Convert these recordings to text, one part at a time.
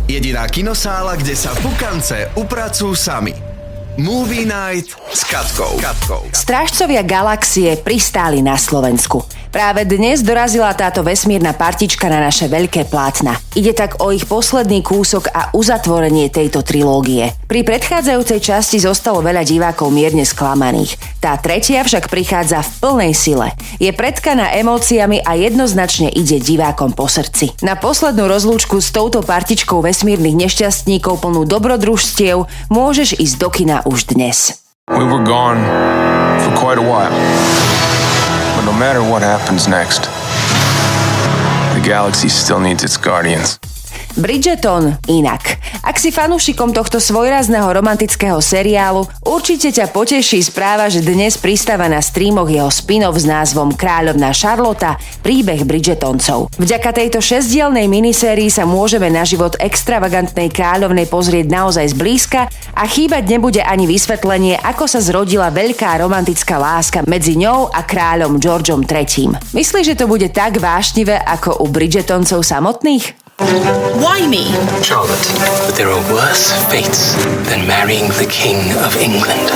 Jediná kinosála, kde sa pukance upracujú sami. Movie Night s Katkou. Strážcovia galaxie pristáli na Slovensku. Práve dnes dorazila táto vesmírna partička na naše veľké plátna. Ide tak o ich posledný kúsok a uzatvorenie tejto trilógie. Pri predchádzajúcej časti zostalo veľa divákov mierne sklamaných. Tá tretia však prichádza v plnej sile. Je pretkaná emóciami a jednoznačne ide divákom po srdci. Na poslednú rozlúčku s touto partičkou vesmírnych nešťastníkov plnú dobrodružstiev môžeš ísť do kina už dnes. We were gone for quite a while. But no matter what happens next, the galaxy still needs its guardians. Bridgerton inak. Ak si fanúšikom tohto svojrázneho romantického seriálu, určite ťa poteší správa, že dnes pristáva na streamoch jeho spin-off s názvom Kráľovná Charlotta – príbeh Bridgertoncov. Vďaka tejto 6-dielnej minisérii sa môžeme na život extravagantnej kráľovnej pozrieť naozaj zblízka a chýbať nebude ani vysvetlenie, ako sa zrodila veľká romantická láska medzi ňou a kráľom Georgeom III. Myslíš, že to bude tak vášnivé ako u Bridgertoncov samotných? Why me? Charlotte, but there are worse fates than marrying the King of England.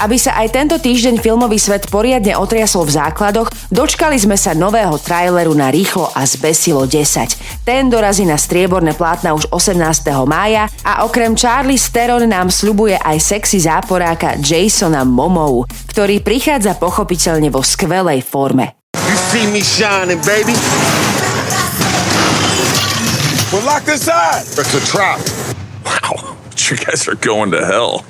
Aby sa aj tento týždeň filmový svet poriadne otriasol v základoch, dočkali sme sa nového traileru na Rýchlo a zbesilo 10. Ten dorazí na strieborné plátna už 18. mája a okrem Charlize Theron nám sľubuje aj sexy záporáka Jasona Momoa, ktorý prichádza pochopiteľne vo skvelej forme. You see me shining, baby. We're locked inside. It's a trap. Wow, you guys are going to hell.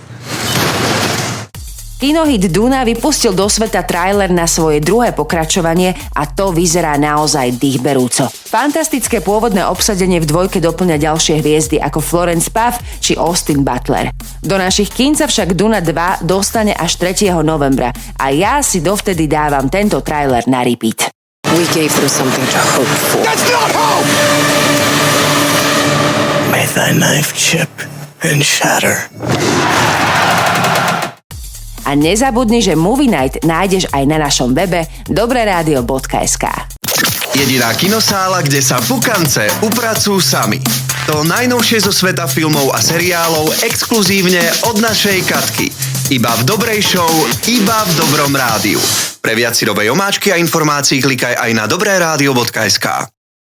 Kinohit Duna vypustil do sveta trailer na svoje druhé pokračovanie a to vyzerá naozaj dýchberúco. Fantastické pôvodné obsadenie v dvojke doplňa ďalšie hviezdy ako Florence Pugh či Austin Butler. Do našich kín sa však Duna 2 dostane až 3. novembra a ja si dovtedy dávam tento trailer na repeat. We gave them something to hope for. That's not hope! May thy knife chip and shatter. A nezabudni, že Movie Night nájdeš aj na našom webe dobreradio.sk. Jediná kinosála, kde sa pukance upracujú sami. To najnovšie zo sveta filmov a seriálov exkluzívne od našej Katky. Iba v dobrej show, iba v dobrom rádiu. Pre viac si dobej omáčky a informácií klikaj aj na dobreradio.sk.